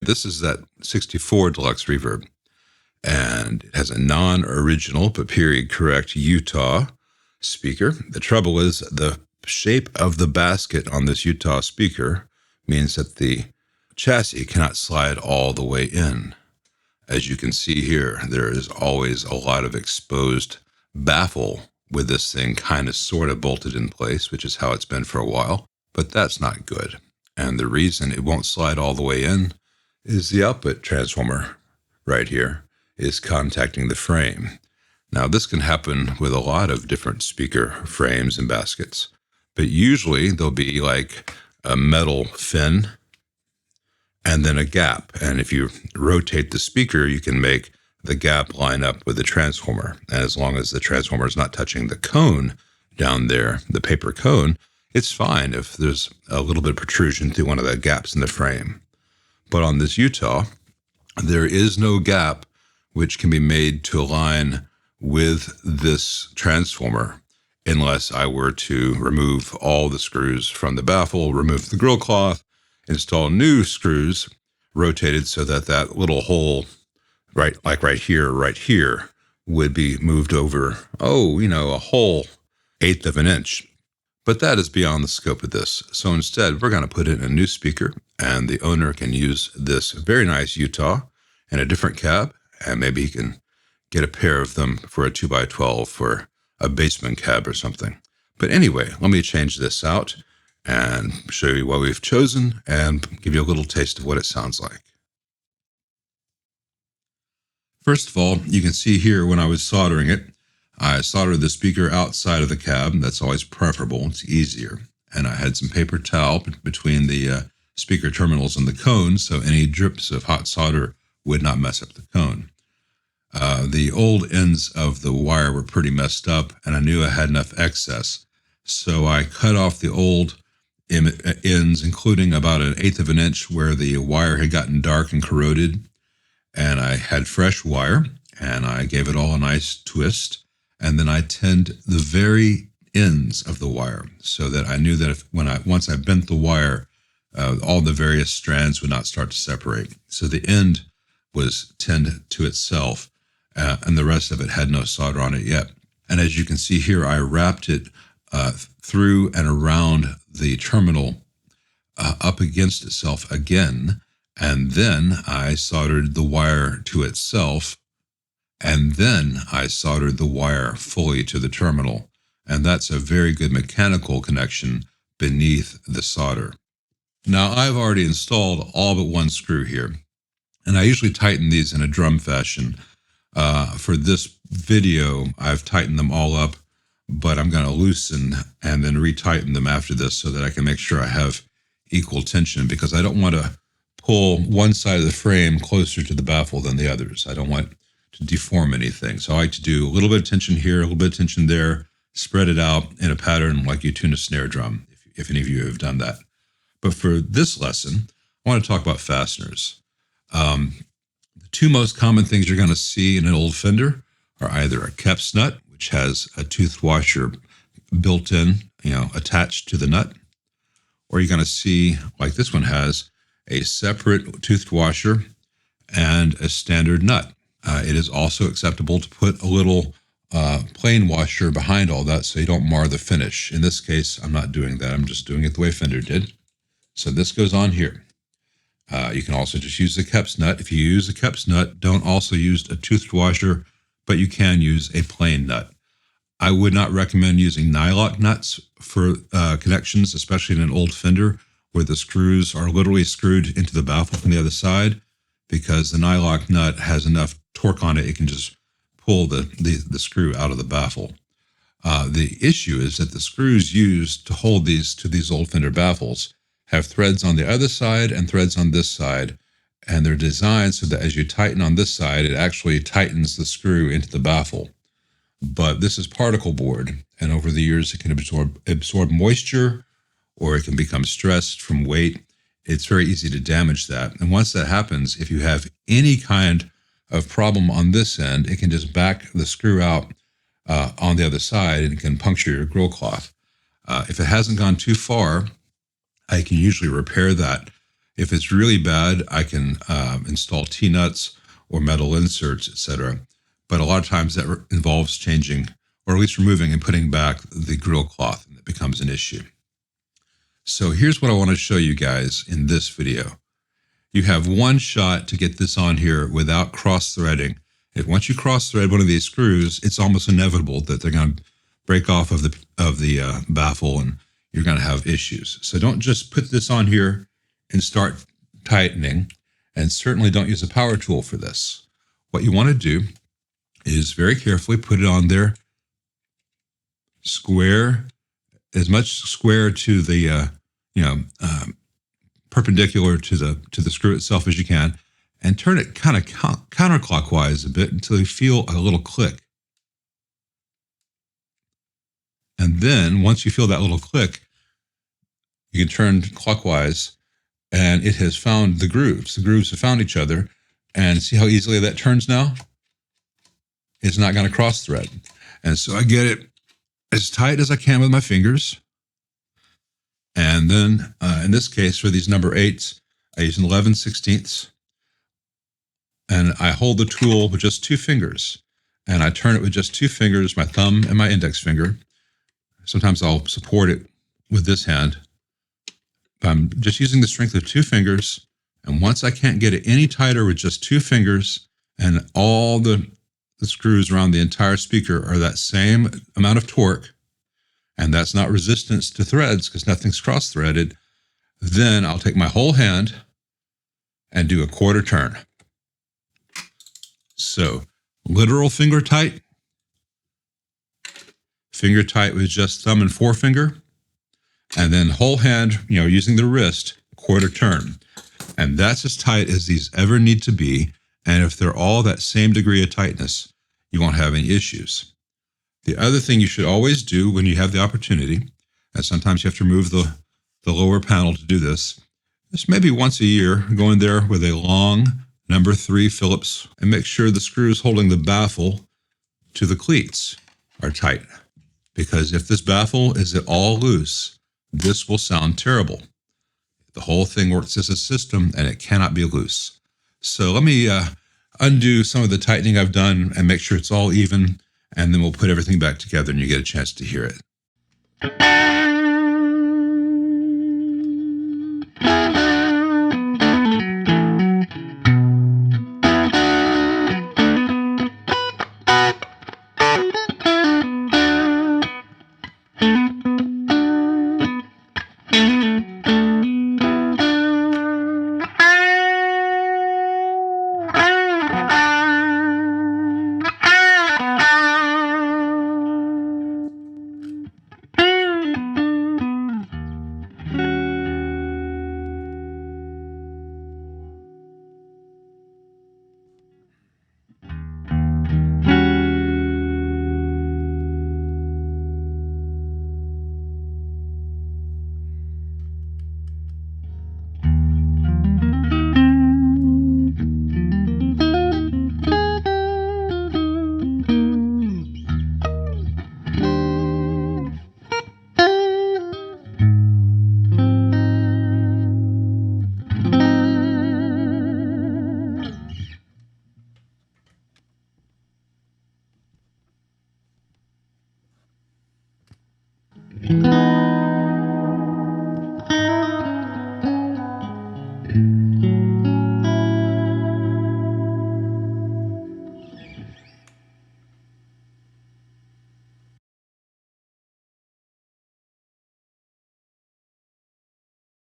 This is that 64 Deluxe Reverb, and it has a non-original but period correct Utah speaker. The trouble is the shape of the basket on this Utah speaker means that the chassis cannot slide all the way in. As you can see here, there is always a lot of exposed baffle with this thing kind of sort of bolted in place, which is how it's been for a while, but that's not good. And the reason it won't slide all the way in is the output transformer right here is contacting the frame. Now, this can happen with a lot of different speaker frames and baskets, but usually there'll be like a metal fin and then a gap. And if you rotate the speaker, you can make the gap line up with the transformer. And as long as the transformer is not touching the cone down there, the paper cone, it's fine if there's a little bit of protrusion through one of the gaps in the frame. But on this Utah, there is no gap which can be made to align with this transformer unless I were to remove all the screws from the baffle, remove the grill cloth, install new screws rotated so that that little hole, right here, would be moved over, a whole 1/8 of an inch. But that is beyond the scope of this. So instead, we're going to put in a new speaker, and the owner can use this very nice Utah in a different cab, and maybe he can get a pair of them for a 2x12 for a basement cab or something. But anyway, let me change this out and show you what we've chosen and give you a little taste of what it sounds like. First of all, you can see here when I was soldering it, I soldered the speaker outside of the cab. That's always preferable. It's easier. And I had some paper towel between the speaker terminals and the cone, so any drips of hot solder would not mess up the cone. The old ends of the wire were pretty messed up, and I knew I had enough excess. So I cut off the old ends, including about 1/8 of an inch where the wire had gotten dark and corroded. And I had fresh wire, and I gave it all a nice twist. And then I tinned the very ends of the wire so that I knew that once I bent the wire, all the various strands would not start to separate. So the end was tinned to itself, and the rest of it had no solder on it yet. And as you can see here, I wrapped it through and around the terminal up against itself again, and then I soldered the wire to itself, and then I soldered the wire fully to the terminal. And that's a very good mechanical connection beneath the solder. Now, I've already installed all but one screw here, and I usually tighten these in a drum fashion. For this video, I've tightened them all up, but I'm going to loosen and then retighten them after this so that I can make sure I have equal tension, because I don't want to pull one side of the frame closer to the baffle than the others. I don't want to deform anything. So I like to do a little bit of tension here, a little bit of tension there, spread it out in a pattern like you tune a snare drum, if any of you have done that. But for this lesson, I want to talk about fasteners. The two most common things you're going to see in an old fender are either a Kep's nut, which has a tooth washer built in, attached to the nut, or you're going to see, like this one has, a separate toothed washer and a standard nut. It is also acceptable to put a little plain washer behind all that so you don't mar the finish. In this case, I'm not doing that. I'm just doing it the way Fender did. So this goes on here. You can also just use the Kep's nut. If you use a Kep's nut, don't also use a toothed washer, but you can use a plain nut. I would not recommend using nylock nuts for connections, especially in an old Fender where the screws are literally screwed into the baffle from the other side, because the nylock nut has enough torque on it, it can just pull the screw out of the baffle. The issue is that the screws used to hold these old Fender baffles have threads on the other side and threads on this side, and they're designed so that as you tighten on this side, it actually tightens the screw into the baffle. But this is particle board, and over the years it can absorb moisture, or it can become stressed from weight. It's very easy to damage that. And once that happens, if you have any kind of problem on this end, it can just back the screw out on the other side, and it can puncture your grill cloth. If it hasn't gone too far, I can usually repair that If it's really bad, I can install T-nuts or metal inserts, etc. But a lot of times that involves changing, or at least removing and putting back the grill cloth, and it becomes an issue. So here's what I want to show you guys in this video. You have one shot to get this on here without cross-threading. Once you cross-thread one of these screws, it's almost inevitable that they're going to break off of the baffle, and you're going to have issues. So don't just put this on here and start tightening, and certainly don't use a power tool for this. What you want to do is very carefully put it on there, square, as much square to the perpendicular to the screw itself as you can, and turn it kind of counterclockwise a bit until you feel a little click. And then once you feel that little click, you can turn clockwise, and it has found the grooves. The grooves have found each other, and see how easily that turns now? It's not going to cross thread. And so I get it as tight as I can with my fingers. And then in this case, for these number 8s, I use an 11/16, and I hold the tool with just 2 fingers, and I turn it with just 2 fingers, my thumb and my index finger. Sometimes I'll support it with this hand. But I'm just using the strength of 2 fingers, and once I can't get it any tighter with just 2 fingers, and all the screws around the entire speaker are that same amount of torque, and that's not resistance to threads because nothing's cross-threaded, then I'll take my whole hand and do a quarter turn. So literal finger tight with just thumb and forefinger, and then whole hand, using the wrist, quarter turn. And that's as tight as these ever need to be. And if they're all that same degree of tightness, you won't have any issues. The other thing you should always do when you have the opportunity, and sometimes you have to remove the lower panel to do this, is maybe once a year, go in there with a long number 3 Phillips and make sure the screws holding the baffle to the cleats are tight. Because if this baffle is at all loose, this will sound terrible. The whole thing works as a system, and it cannot be loose. So let me undo some of the tightening I've done and make sure it's all even, and then we'll put everything back together and you get a chance to hear it.